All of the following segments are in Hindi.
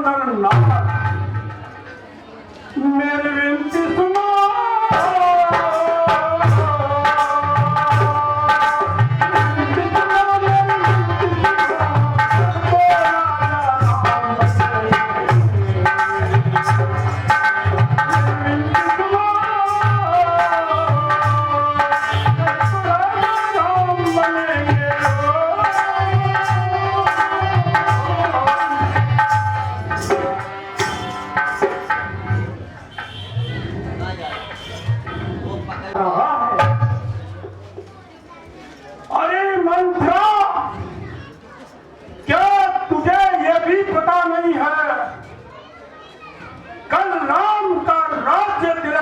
नर नार, मेरी विनती सुनो।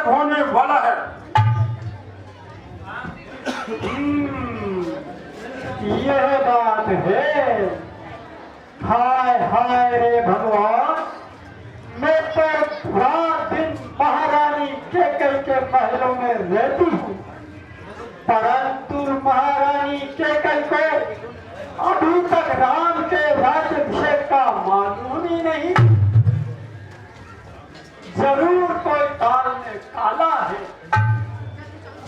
होने वाला है। यह बात है। हाय हाय रे भगवान, मैं तो रात दिन महारानी केकई के महलों में रहती हूँ, परंतु महारानी केकई को अभी तक राम के राज्याभिषेक का मालूम ही नहीं। जरूर कोई दाल में काला है।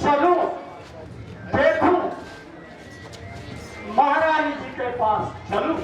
चलो देखूं, महारानी जी के पास चलूं।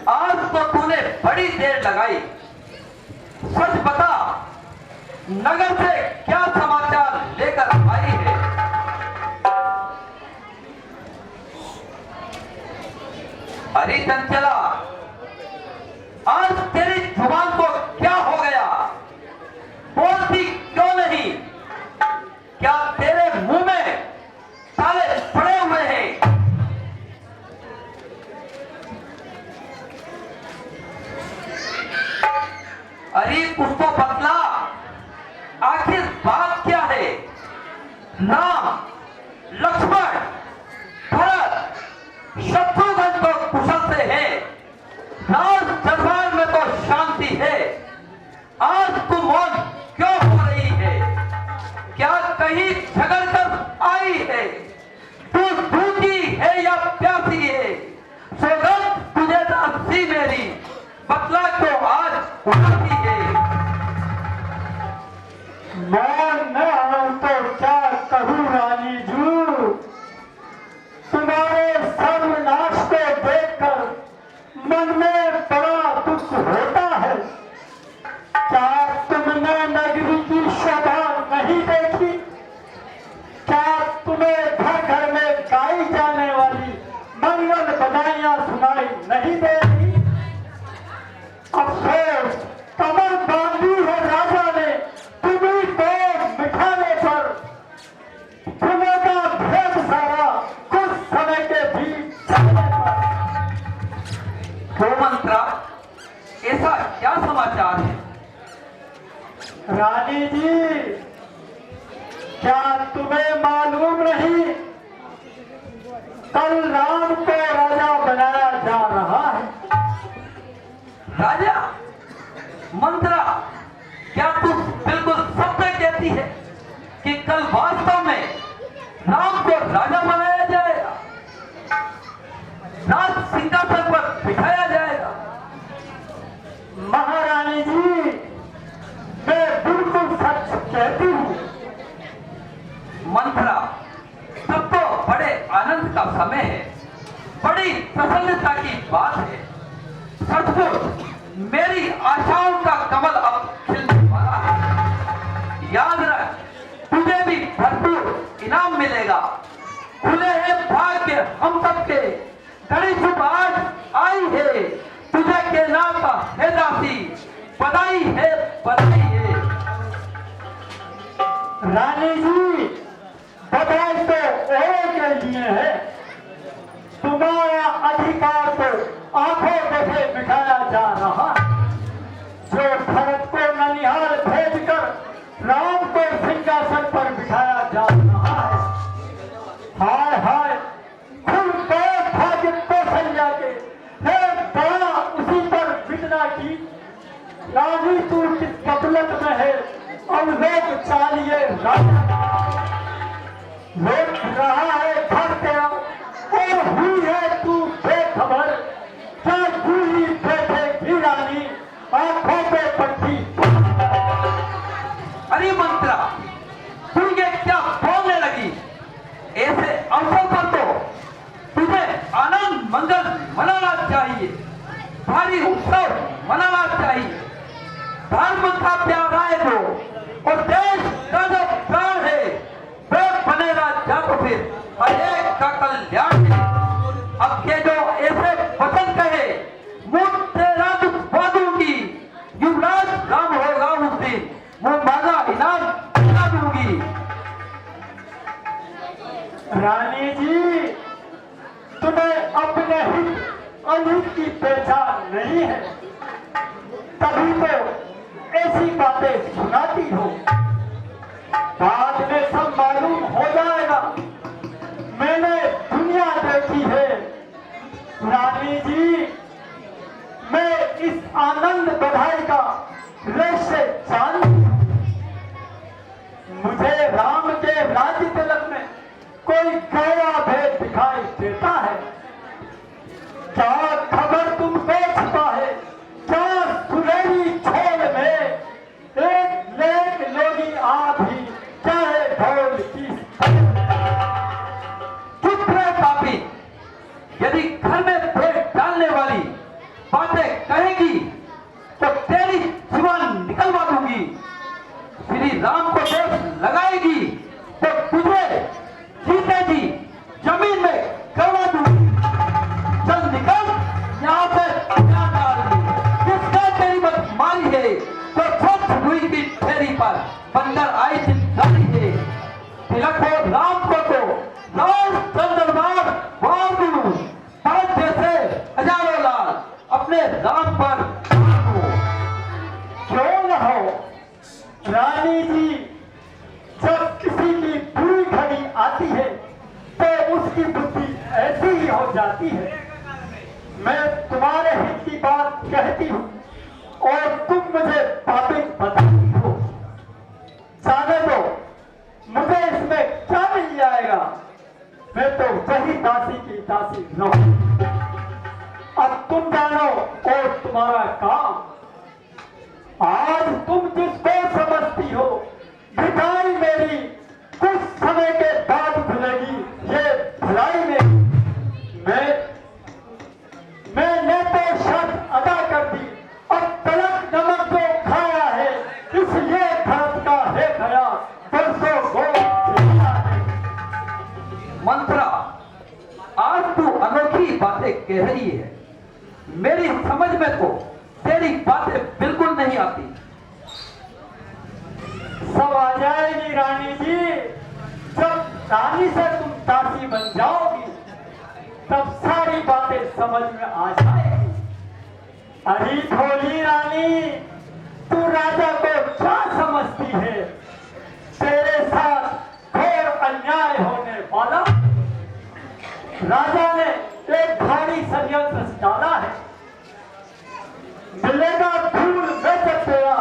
आज तो तूने बड़ी देर लगाई। सच बता, नगर से क्या समाचार लेकर आई है? अरे चंचला, आज तेरी जुबान को क्या हो गया? बोलती क्यों नहीं? क्या तेरे मुंह में ताले पड़े हुए हैं? अरे कुछ तो बतला, आखिर बात क्या है? राम, लक्ष्मण, भरत, शत्रुघ्न तो कुशल से है, राज दरबार में तो शांति है। आज तू मौन क्यों हो रही है? क्या कहीं झगड़ कर आई है? तू भूखी है या प्यासी है? सौगंध तुझे अस्सी मेरी, बतला क्यों आज उड़ाती है? मैं न हूं तो क्या कहूं रानी जू, तुम्हारे सर्वनाश को देखकर मन में बड़ा दुख होता है। क्या तुमने नगरी की शोभा नहीं देखी? क्या तुम्हें घर घर में गाई जाने वाली मंगल बधाइयां सुनाई नहीं देती? अफसोस, कमर बांधी है राजा ने तुम्ही को मिठाने पर। तुम्हें का भेद सारा कुछ समय के बीच चलने पर। गोमंत्रा, ऐसा क्या समाचार है? रानी जी, क्या तुम्हें मालूम नहीं, कल राम को राजा बनाया जा रहा है। राजा? मंत्रा, क्या तू बिल्कुल सत्य कहती है कि कल वास्तव में राम को राजा बनाया जाएगा, राज सिंहासन पर बिठाया जाएगा? महारानी जी, मैं बिल्कुल सच कहती हूँ। मंत्रा, तब तो बड़े आनंद का समय है, बड़ी प्रसन्नता की बात है। सचमुच मेरी आशाओं का कमल अब खिलने वाला है। याद रख, तुझे भी भरपूर इनाम मिलेगा। खुले हैं भाग्य हम सबके, घड़ी शुभ आज आई है। तुझे के नाम का है दासी, बधाई है बधाई है। रानी जी, बधाई तो और के लिए है। तुम्हारा अधिकार तो आंखों देखे बिठाया जा रहा है। जो भरत को ननिहाल भेजकर राम को सिंहासन पर बिठाया जा रहा है। हाय हाय, खुल गए भाग्य कौशल्या के, है बड़ा उसी पर बितना की। रानी तू किस गफलत में है, अब लोग चालिए राजा लोग रहा है घर तेरा, और हुई है तू बेखबर। क्या तू ही बैठेगी रानी आंखों पे पट्टी। अरे मंत्रा, तू ये क्या बोलने लगी? ऐसे अवसर पर तो तुझे आनंद मंगल मनाना चाहिए, भारी उत्सव मनाना चाहिए। धर्म का प्यार है तो, और देश का जो प्राण है वे बनेगा जा तो फिर अनेक का कल्याण है। अब ये जो ऐसे वचन कहे, मुझ तेरा दुखवा दूंगी। युवराज राम होगा उस दिन, मुंह मांगा इनाम दिला दूंगी। रानी जी, तुम्हें अपने हित अहित की पहचान नहीं है, तभी तो ऐसी बातें सुनाती हो। बाद में सब मालूम हो जाएगा। मैंने दुनिया देखी है रानी जी। मैं इस आनंद बधाई का रहस्य जानती हूं। मुझे राम के राज्य तिलक में कोई गहरा भेद दिखाई देता है। क्या खबर तुमको छिपा है? क्या सुनहरी छोल में एक लेख लोगी आप ही, चाहे ढोल की। चुप रहे पापी, यदि घर में भेद डालने वाली बातें कहेगी तो तेरी जुबान निकलवा दूंगी। श्री राम को दोष लगाएगी तो तुझे जीते जी जमीन में करवा दूंगी। चल निकल यहाँ से, क्या डाल किसका तेरी बदमारी है? तो स्वच्छ हुई की फेरी पर बंदर आई चिंताई है। तिलक हो राम को तो लाल चंद्रबार वार दूं, भारत जैसे हजारों लाल अपने राम पर क्यों न हो रानी जी। जब किसी की बुरी घड़ी आती है तो उसकी बुद्धि ऐसी ही हो जाती है। मैं तुम्हारे हित की बात कहती हूँ और तुम मुझे बातें बताती हो। जाने दो, मुझे इसमें क्या मिल जाएगा? मैं तो वही दासी की दासी रहूं। अब तुम जानो और तुम्हारा काम। आज तुम जिसको समझती हो, मिठाई मेरी कुछ समय के बाद खुलेगी। ये भलाई मैंने तो शर्त अदा कर दी। अब तलक नमक जो खाया है, इसलिए भारत का है खया बरसों को जिया है। मंत्रा, आज तू अनोखी बातें कह रही है। मेरी समझ में तो तेरी बातें बिल्कुल नहीं आती। सब आ जाएगी रानी जी। जब रानी से तुम दासी बन जाओगी तब सारी बातें समझ में आ जाएगी। अरे भोली रानी, तू राजा को क्या समझती है? तेरे साथ घोर अन्याय होने वाला। राजा ने एक भारी षड्यंत्र डाला है। मिलेगा फूल में तेरा,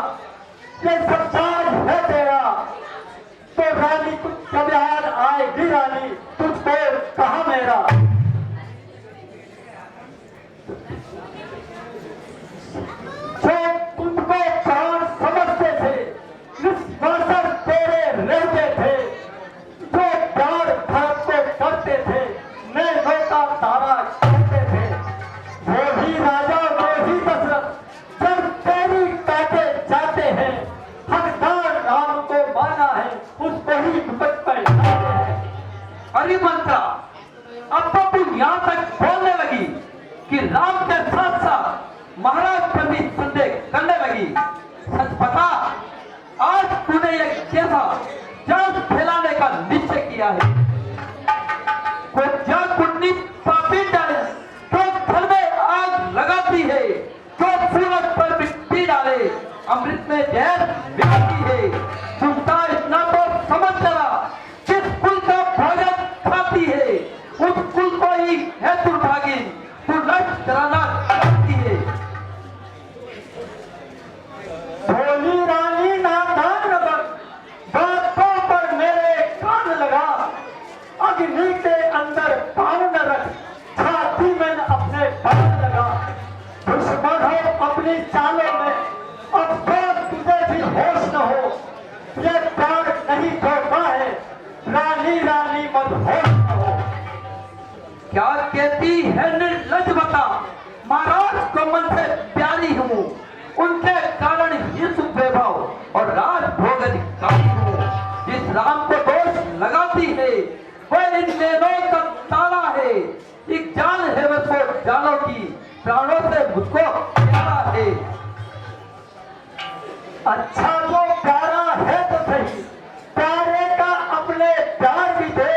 ये सब चार्ज है तेरा। तो रानी कुछ कब याद आएगी रानी, तुझको कहा मेरा। जो तुमको प्राण समझते थे, निष्कासन तेरे रहते थे। जो प्यार भारत को करते थे, मैं नौका तारा कहते थे। लगी कि राम के साथ साथ महाराज पर भी संदेह करने लगी। सच बता, आज तूने एक कैसा जान फैलाने का निश्चय किया है? कोई जान कुटनी पापी डाले तो घर में आग लगाती है, तो सूरज पर मिट्टी डाले अमृत में जहर मिलाती है। सुनता इतना तो समझ चला, जिस कुल का भोजन खाती है उस कुल को ही है दुर्भागी, तू नष्ट कराना चाहती है। भोली रानी नादान नगर, बातों पर मेरे कान लगा। अग्नि के अंदर पान न रख, छाती में अपने बाण लगा। दुश्मन हो अपनी चालों में, अब तो तुझे भी होश न हो। ये प्यार नहीं धोखा है, रानी रानी मत होश न हो। क्या कहती है निर्लज बता, महाराज को मन से प्यारी हूँ, उनके कारण ही सुख वैभव और राज भोग अधिकारी हूँ। जिस राम को दोष लगाती है वह इन नैनों का ताला है। एक जान है वह तो जानो की, प्राणों से मुझको प्यारा है। अच्छा जो प्यारा है तो सही, प्यारे का अपने प्यार भी दे।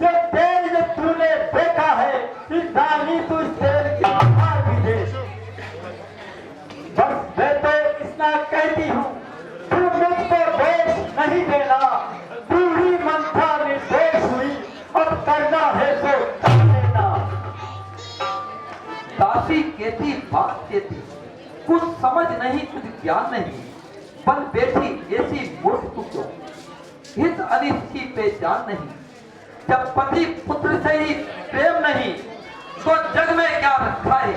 ये तेल जो तूने देखा है, इस रानी तू इस तेल की बहार भी दे। बस मैं तो इतना कहती हूँ, तू मुझको दोष नहीं देना। पूरी मंथा निर्दोष हुई, अब करना है तो कर लेना। दासी कहती बात कहती, कुछ समझ नहीं कुछ ज्ञान नहीं, बन बैठी ऐसी मूर्ख तू क्यों? हित अनिष्ट की पहचान नहीं, जब पति पुत्र से ही प्रेम नहीं तो जग में क्या रखा है?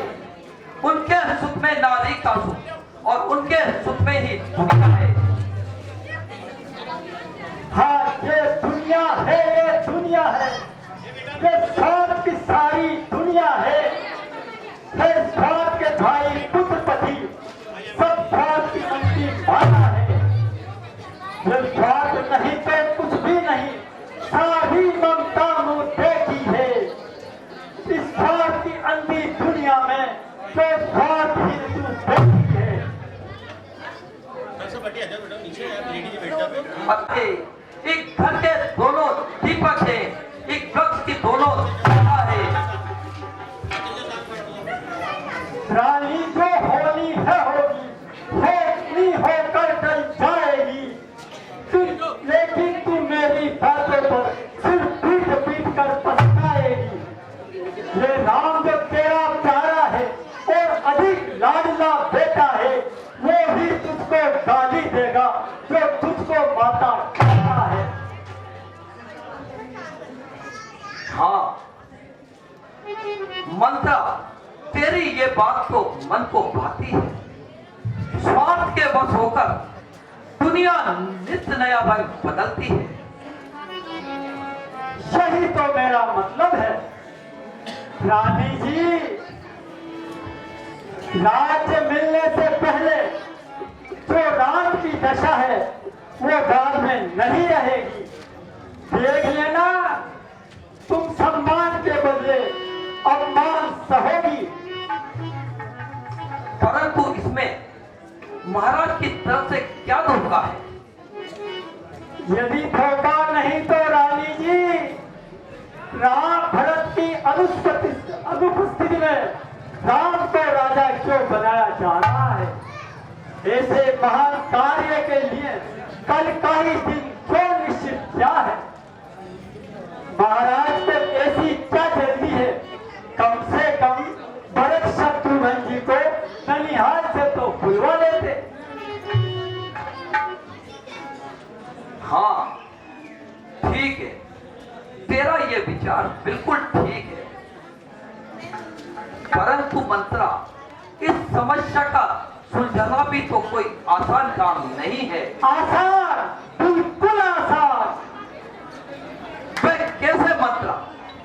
उनके सुख में नारी का सुख और उनके सुख में ही दुनिया है। हाँ ये दुनिया है, ये दुनिया है, ये स्वार्थ की सारी दुनिया है। ये स्वार्थ के भाई पुत्र पति, सब स्वार्थ की अंतिम माला है। ये स्वार्थ नहीं तो कुछ भी नहीं, सारी ममता मुंह देखी है। इस स्वार्थ की अंधी दुनिया में तो स्वार्थ ही तू देखी है। अरे एक घर के दोनों दीपक है, एक वृक्ष की दोनों शाखा है। रानी जो होनी है होगी, होनी होकर कल जाएगी। लेकिन तू मेरी बातों पर सिर्फ पीट पीट कर पछताएगी। ये राम जो तेरा प्यारा है और अधिक लाडला बेटा है, वो ही तुझको गाली देगा जो तुझको माता कहता है। हाँ मंत्रा, तेरी ये बात तो मन को भाती है। स्वार्थ के वश होकर दुनिया नित्य नया रंग बदलती है। यही तो मेरा मतलब है। रानी जी, राज्य मिलने से पहले जो राम की दशा है वो बाद में नहीं रहेगी। देख लेना, तुम सम्मान के बदले अपमान सहोगी। परंतु इसमें महाराज की तरफ से क्या धोखा है? यदि धोखा नहीं तो रानी जी, राम भरत की अनुपस्थिति में राम को राजा क्यों बनाया जा रहा है? ऐसे महान कार्य के लिए कल का ही दिन क्यों निश्चित किया है? महाराज पे ऐसी क्या जल्दी है? कम से कम भरत शत्रुघ्न जी को ननिहाल से तो बुलवा लेते। हाँ ठीक है, तेरा ये विचार बिल्कुल ठीक है, परंतु मंत्रा, इस समस्या का सुलझाना भी तो कोई आसान काम नहीं है। आसान, बिल्कुल आसान। वह कैसे मंत्रा?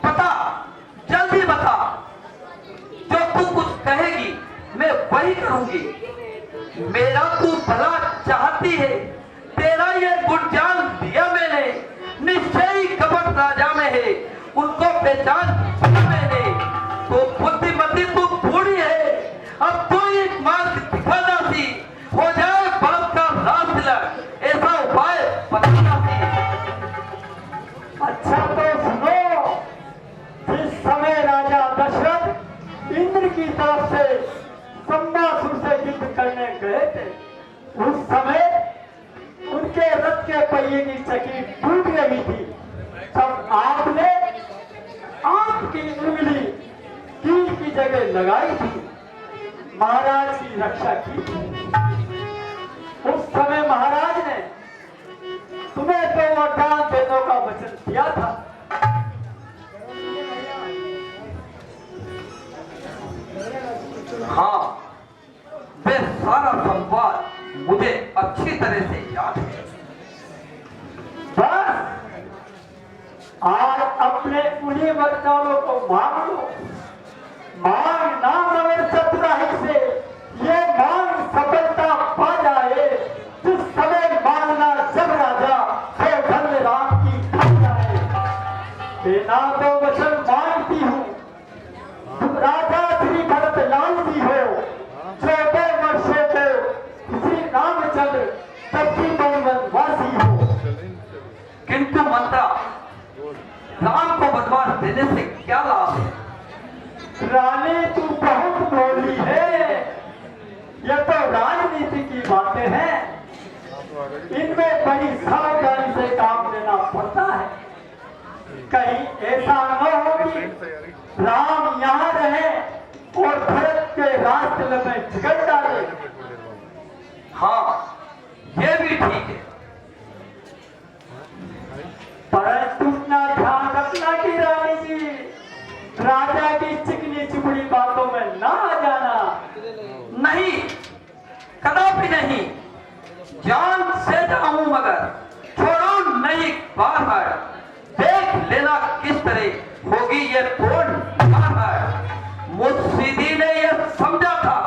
बता, जल्दी बता। जो तू कुछ कहेगी मैं वही करूंगी। मेरा तू भला चाहती है, तेरा ये गुण जान दिया मैंने। निश्चय ही कपट राजा में है, उनको पहचान मैंने। तो बुद्धि की तरफ से संबासुर से युद्ध करने गए थे। उस समय उनके रथ के पहिए की चक्की टूट गई थी। तब आपने आपकी उंगली कील की जगह लगाई थी, महाराज की रक्षा की थी। उस समय महाराज ने तुम्हें तो वरदान देने का वचन दिया था। हाँ, वे सारा संवाद मुझे अच्छी तरह से याद है। बस आज अपने उन्हीं वरदानों को मांग लो। मांग ना मगर चतुराई से ये मांग सफलता पा जाए। जिस समय मांगना जब राजा तो धन्य राम की खा जाए। बिना तो वचन मांगती हूँ राजा श्री भरत लाल जी हो, 14 वर्षों को श्री रामचंद्र तब भी वनवासी हो। किंतु मंत्रा, राम को वनवास देने से क्या लाभ है? रानी तू बहुत बोली है। यह तो राजनीति की बातें हैं, इनमें बड़ी सावधानी से काम लेना पड़ता है। कहीं ऐसा न हो कि राम यहाँ रहे और भरत के रास्ते में झगड़ डाले। हाँ, ये भी ठीक है। परंतु इतना ध्यान रखना कि रानी जी राजा की चिकनी चुपड़ी बातों में ना आ जाना। नहीं, कदापि नहीं। जान से जाऊं मगर छोड़ो नहीं बाहर। देख लेना किस तरह होगी ये पूर्ण बाहर। मुर्शिदी ने यह समझा था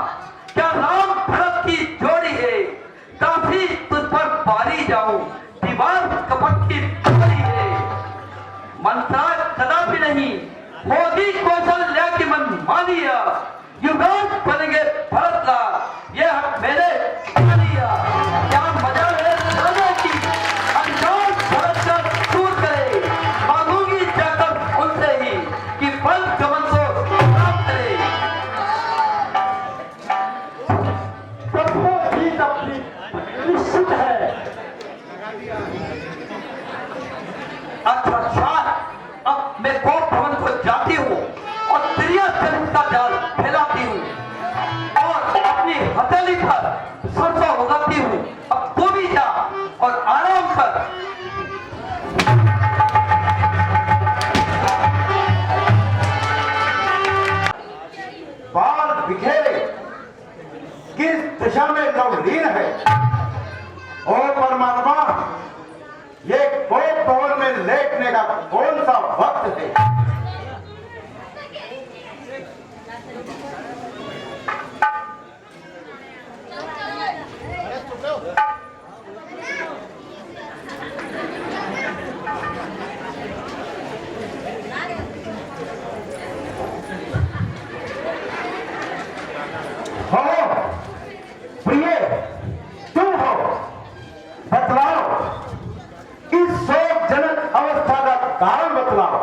क्या राम भरत की जोड़ी है। काफी तुझ पर पारी जाऊं, दीवार कपट की जोड़ी है। मंत्रा कदापि नहीं होगी कौशल्या की मन मानिया। युगांत बनेंगे भरत लाल, ये हक मेरे मानिया। क्या मजा है राजा की अनजान भरत का दूर करे। मांगूंगी जाकर उनसे ही कि फल गमन को प्राप्त करे। सबको जीत अपनी निश्चित है। अच्छा, अब मैं कोप भवन को जाती हूँ और त्रिया का जाल फैलाती हूँ और अपनी हथेली पर सरसों उगाती हूँ। अब तू भी जा और आराम कर। बाल बिखेरे किस दिशा में नवलीन है। ओ परमात्मा, ये कोप भवन में लेटने का कौन सा वक्त है। हो प्रिय, तुम हो, बतलाओ इस शोकजनक अवस्था का कारण बतलाओ।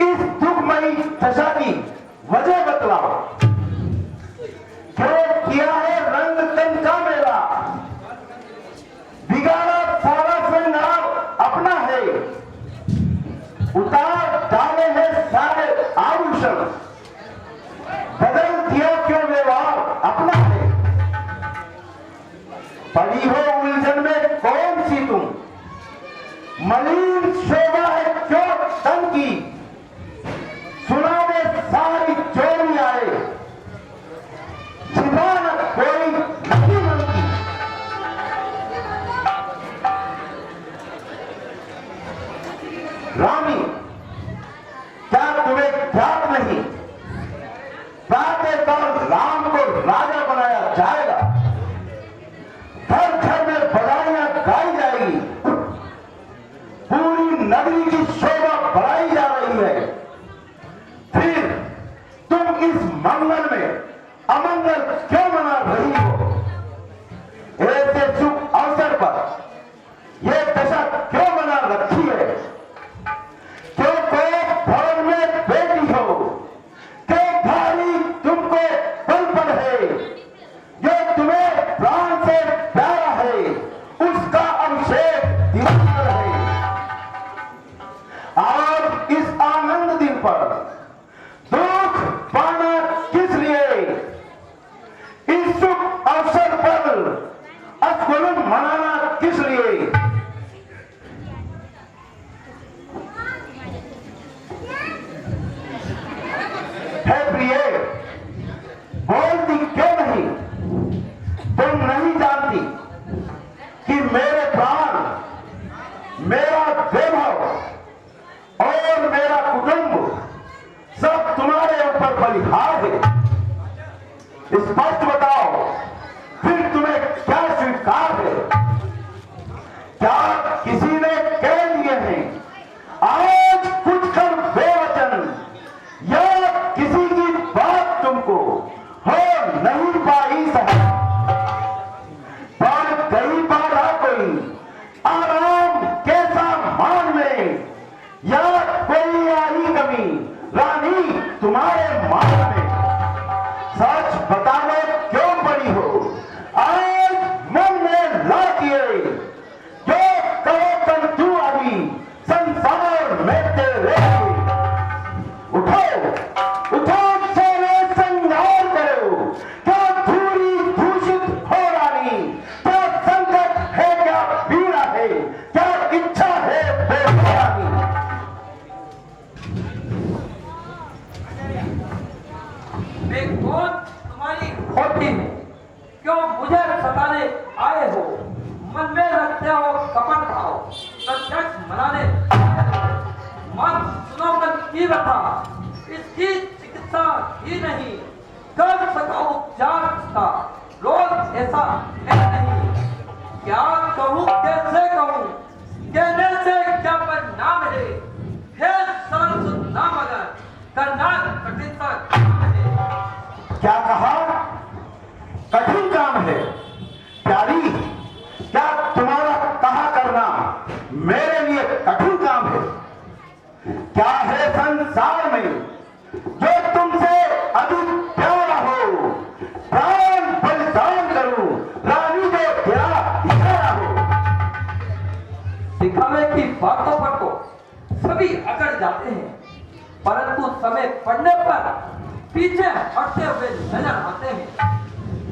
इस दुखमयी दशा की वजह बतलाओ। क्यों किया है रंग तन का मेरा, बिगाड़ा सारा श्रृंगार अपना है। उतार डाले हैं सारे आभूषण, बदल दिया क्यों व्यवहार अपना है। पड़ी हो उलझन में कौन सी तुम, मलिन शोभा है क्यों तन की। सुना में सारी चोरी आए, छिपाना कोई नहीं मन की। रानी, क्या तुम्हें ख्याल नहीं, प्रातः काल राम को राजा बनाया जाएगा। घर घर में बधाइयां गाई जाएगी। पूरी नगरी की शोभा बढ़ाई जा रही है। फिर तुम इस मंगल में अमंगल क्यों मना रही हो। ऐसे शुभ अवसर पर यह दशा क्यों बना रखी है। क्यों कोप भवन में बैठी हो, क्यों भारी बलिहार है। स्पष्ट बताओ, फिर तुम्हें क्या स्वीकार है? क्या किसी ने कह दिए हैं आज कुछ कर बेवचन, या किसी की बात तुमको हो नहीं पाई सहन? पर कई बाधा कोई आराम के सामान में, या कोई आई कमी रानी तुम्हारे मान में? सच बताने क्यों पड़ी हो आज मन में ला किए, जो कहो तंतु आदि संसार में तेरे। उठो उठो चेहरे संगार करो, क्या धूरी दूषित हो रानी? क्या संकट है, क्या पीड़ा है, क्या इच्छा है बेरानी? मैं कौन तुम्हारी होती हूँ? क्यों मुझे सताने आए हो? मन में रखते हो कपट भाव, प्रत्यक्ष मनाने मत सुनो मन की व्यथा, इसकी चिकित्सा ही नहीं कर सका उपचार का, रोग ऐसा है नहीं। क्या कहूँ कैसे कहूँ, कहने से क्या परिणाम है? सरल सुनना मगर करना कठिनता काम है। क्या कहा? कठिन काम है? प्यारी, क्या तुम्हारा कहा करना मेरे लिए कठिन काम है? क्या है संसार में जो तुमसे अधिक प्यारा हो? प्राण बलिदान करूं रानी, जो तेरा इशारा हो। दिखावे की बातों पर तो सभी अकड़ जाते हैं, परंतु समय पड़ने पर पीछे हटते हुए नजर आते हैं।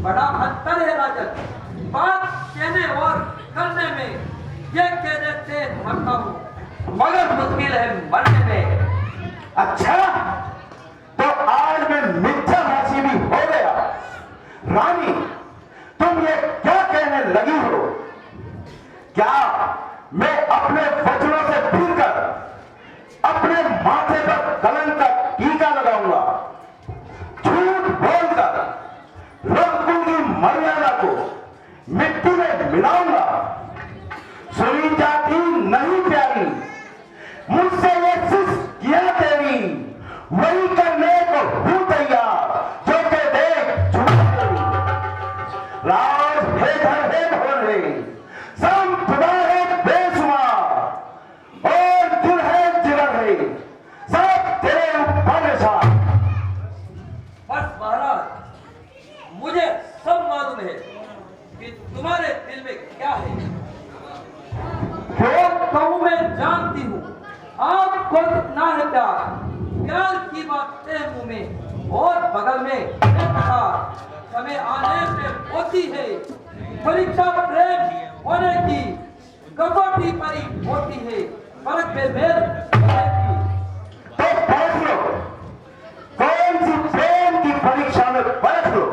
बड़ा अंतर है राजन, बात कहने और करने में। ये कह देते मरता हूँ, मगर मुश्किल है मरने में। अच्छा, तो आज मैं मिथ्याभाषी भी हो गया। रानी, तुम ये क्या कहने लगी हो? क्या मैं अपने वचनों से भूलकर अपने माथे पर कलंक का टीका लगाऊंगा? झूठ बोलकर रघुकुल की मर्यादा को मिट्टी में मिलाऊंगा? सुनी जाती नहीं प्यारी, मुझसे ये शिष्ट किया तेरी, वही करने को हूं तैयार जो के देख झूठ। राज है घर है भोरे, संपदा है बेशुमार, और दिल है जिगर है, सब तेरे ऊपर निशान। बस महाराज, मुझे सब मालूम है कि तुम्हारे दिल में क्या है। जो कहूँ मैं जानती हूँ, आपको कितना है प्यार। प्यार की बातें मुंह में और बगल में समय आने पे होती है परीक्षा, प्रेम होने की कसौटी परी होती है, फर्क में मेल होने की। तो परख लो, कौन सी प्रेम की परीक्षा में परख लो।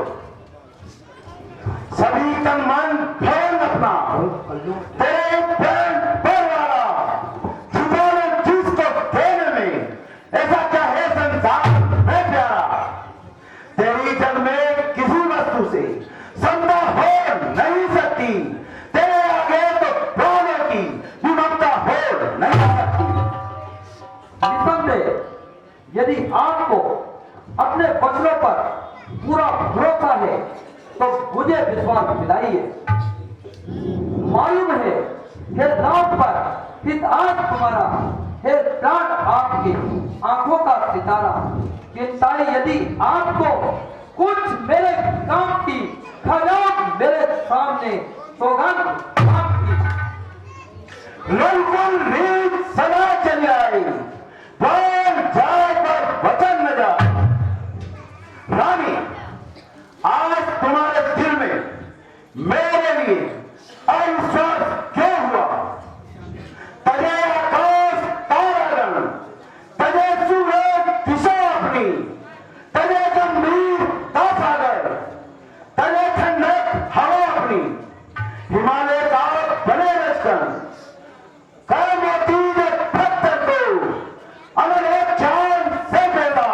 सभी तन मन धन अपना तेरे प्रेम पर वाला, जुबान जिसको देने में, ऐसा क्या है संसार में प्यारा? तेरी जग में किसी वस्तु से समता हो नहीं सकती, तेरे आगे तो प्राणों की विममता हो नहीं सकती। निसंदेह, यदि आपको अपने वचनों पर पूरा भरोसा है तो मुझे विश्वास दिलाइए। मालूम है हे नाम पर हित आज तुम्हारा, हे प्राण आपकी आंखों का सितारा। चिंताएं यदि आपको कुछ मेरे काम की, खजान मेरे सामने सौगंध आपकी। बिल्कुल रीत सदा चली आई, बोल जाए पर वचन न जाए। रानी, आज तुम्हारे दिल में मेरे लिए अविश्वास क्यों हुआ? तजे आकाश तारागण, तजे सूरज दिशा अपनी, तजे गंभीर का सागर, तजे ठंडक हवा अपनी, हिमालय का बने लश्कर, कर्मोती के पत्थर को अनल चांद से पैदा,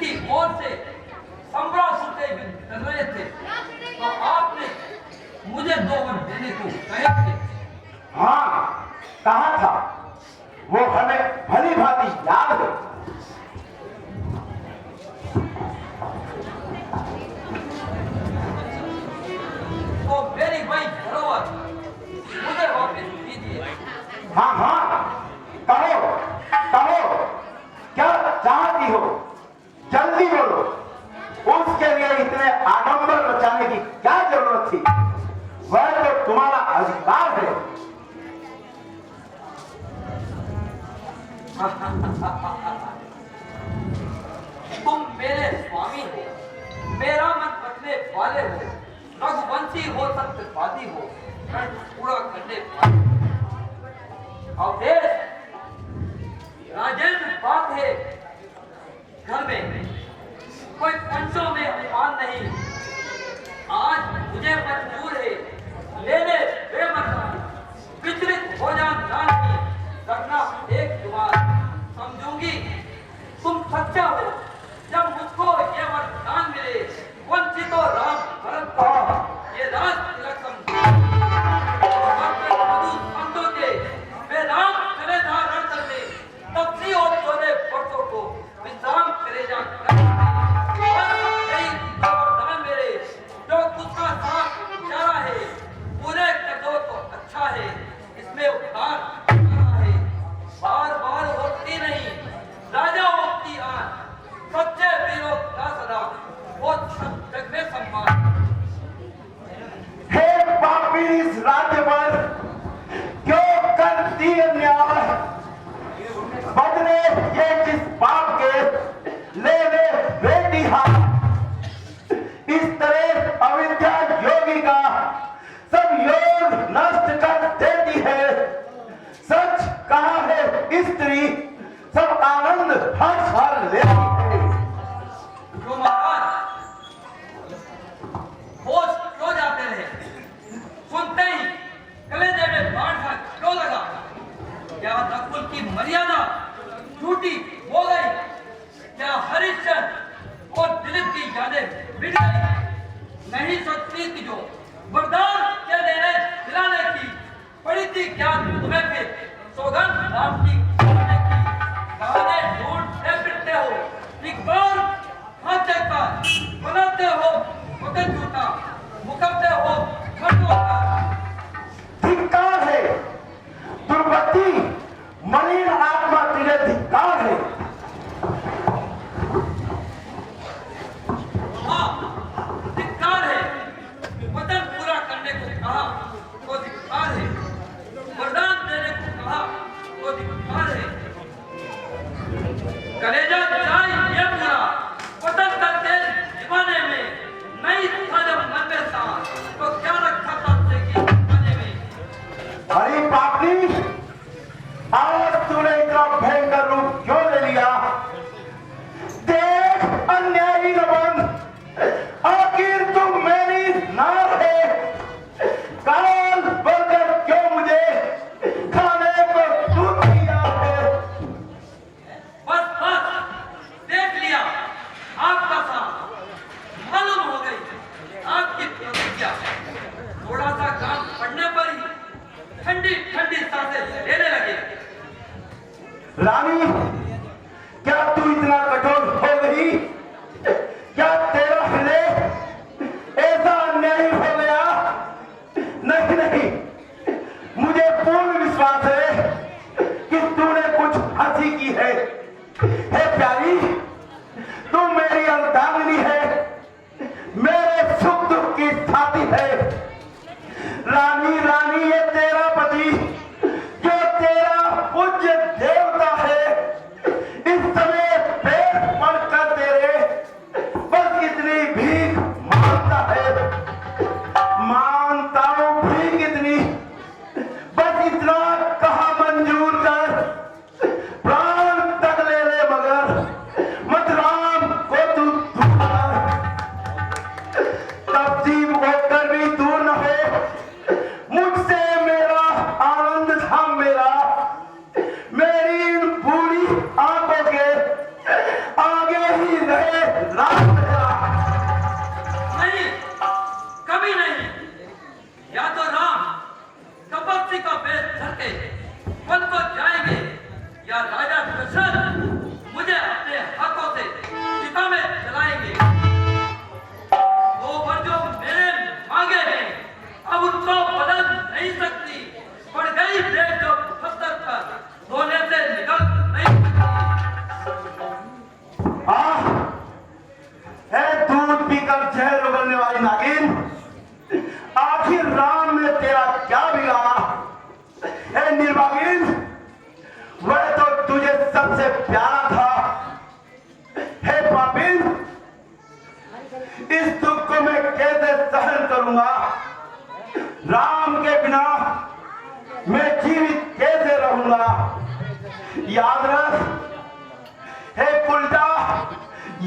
जिनकी ओर से सम्राट होते हुए कर रहे थे, तो आपने मुझे 2 वन देने को कहे थे। हाँ, कहा था, वो हमें भली भांति याद है। तो मेरी वही धरोहर मुझे वापस दीजिए। हाँ हाँ, कहो कहो, क्या चाहती हो, जल्दी बोलो। उसके लिए इतने आडंबर मचाने की क्या जरूरत थी? वह तो तुम्हारा अधिकार है। तुम मेरे स्वामी हो, मेरा मन रखने वाले हो, रघुवंशी हो, सत्यवादी हो, कर्म पूरा करने वाले। अवधेश, राजेंद्र बात है घर में, कोई पंचों में अपमान नहीं। आज मुझे मंजूर है लेने बेमरना विचलित हो जाना नहीं करना। एक बात समझूंगी, तुम सच्चा हो जब मुझको ये वरदान मिले, वंचितो राम भरत का ये राज तिलक राम करे धारण करने तपसी और 14 वर्षों को विश्राम करे जा वरदान मेरे जो उसका साथ इशारा है, पूरे कर दो तो अच्छा है। इसमें उपकार है, बार बार होती नहीं राजाओं की आन, सच्चे वीरों का सदा वो सब जग में सम्मान। हे पापी, इस राज्य पर क्यों करती है न्याय? बदले ये जिस पाप के ले ले बेटी हाथ। इस तरह अविद्या योगी का सब योग नष्ट कर देती है। सच कहा है स्त्री, सब आनंद हर्ष हर लेती है। जो महाराज होश क्यों जाते रहे, सुनते ही कलेजे में बाण का क्यों लगा? क्या रघुकुल की मर्यादा टूटी हो गई? क्या हरिश्चंद्र और दिलीप की यादें मिट गई? नहीं सकती थी जो वरदान के देने दिलाने की पड़ी थी क्या तुम्हें फिर सौगंध राम की खाने की? बहाने ढूंढते फिरते हो, एक बार हाथ चक्कर बनाते हो वतन झूठा, मुकरते हो मर्दों का। धिक्कार है दुर्गति, मलिन आत्मा तेरे धिक्कार है। हाँ, धिक्कार है। वतन पूरा करने को कहा तो धिक्कार है, वरदान देने को कहा तो धिक्कार है। कलेजा जाए ये पूरा वतन का तेज दीवाने में नहीं था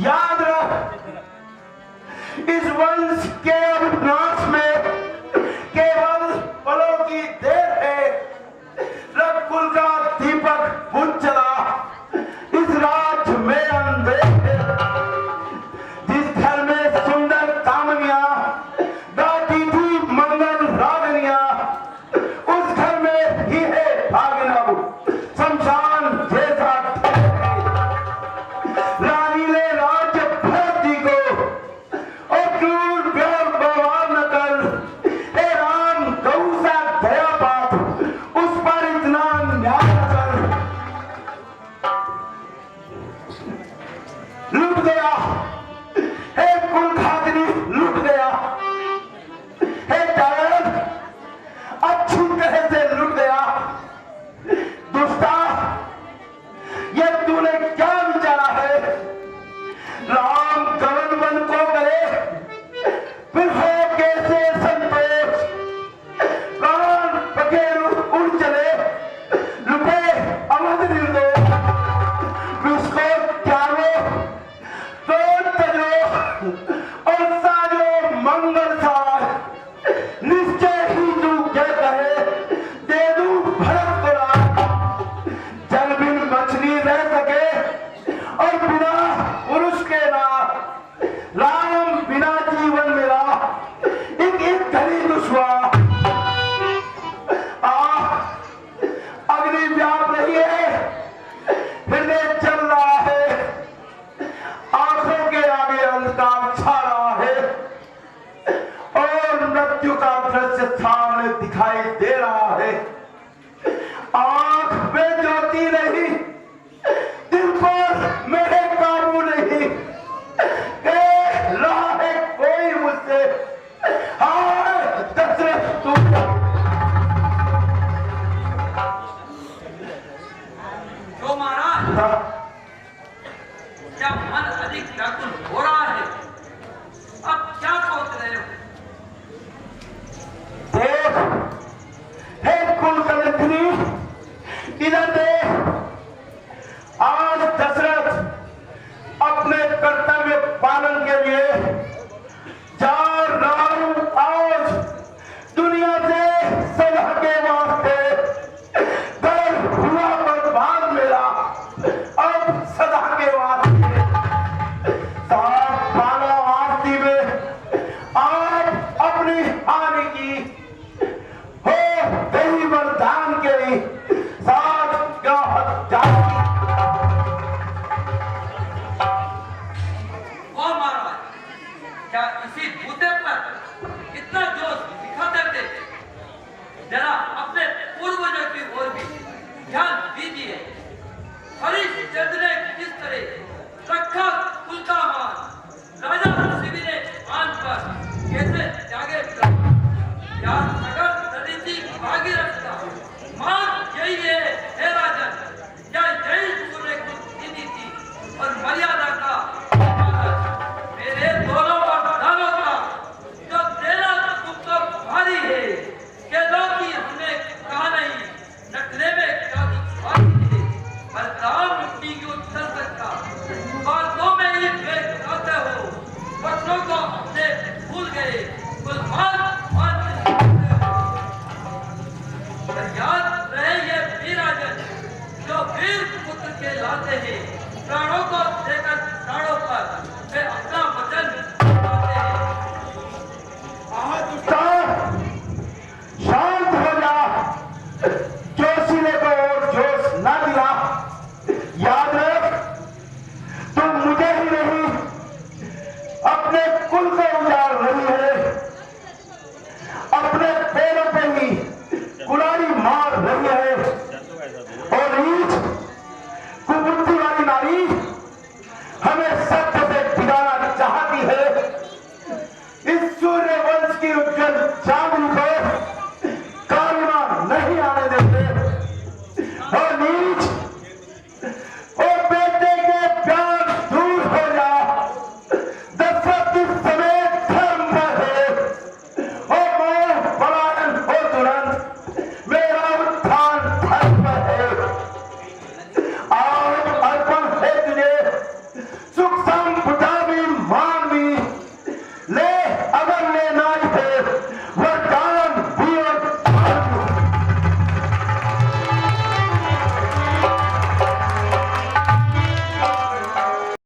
याद रख, इस वंश के अविनाश में केवल पलों की देर है। रघुकुल का दीपक बुझ चला, इस राज्य में अंधेर है। जिस घर में सुंदर कामनियां गाती थी मंगल रागनियां, उस घर में ही है भागना शमशान जैसा। रानी ने राज्य भरत जी को और क्रूर प्यार बर्बाद न कर। हे राम, गौ सा दया बात, उस पर इतना न्याय न कर। लुट गया, हे कुल खातनी लुट गया, हे जायल अच्छी तरह से लुट गया। दुष्टा, ये तूने क्या विचारा है? राम गगन वन को करे, फिर हो कैसे संतोष? प्राण पखेरु उड़ चले, लुटे अवध निर्दोष। उसको त्यागो, क्रोध तजो और साजो मंगल सार। निश्चय ही तू क्या कहे, दे दूं भरत को राज। जल बिन मछली रह सके और बिना पुरुष के ना। राम बिना जीवन मिला, एक एक घड़ी दुश्वार। अग्नि व्याप रही है, हृदय चल रहा है, आंखों के आगे अंधकार छा रहा है और मृत्यु का दृश्य सामने दिखाई दे रहा है। आंख में ज्योति नहीं, दिल पर मेरे काबू नहीं। कह रहा है कोई मुझसे, हाय दशरथ तू। जो महाराज, क्या मन अधिक व्याकुल हो रहा है? अब क्या सोच रहे हो? देख, हे कुल कलंकनी, इधर देख। आज दशरथ अपने कर्तव्य पालन के लिए जा रहा हूं। आज दुनिया से सदा के वास्ते कर हुआ बर्बाद मेरा, अब सदा के वास्ते। साथ पाला आरती में आप अपनी हानि की हो गई वरदान के साथ क्या हत्या। वाह महाराज, क्या इसी बूते पर इतना जोश दिखाते थे? जरा अपने पूर्वजों की ओर भी ध्यान दीजिए। हरिश्चंद्र ने किस तरह रखा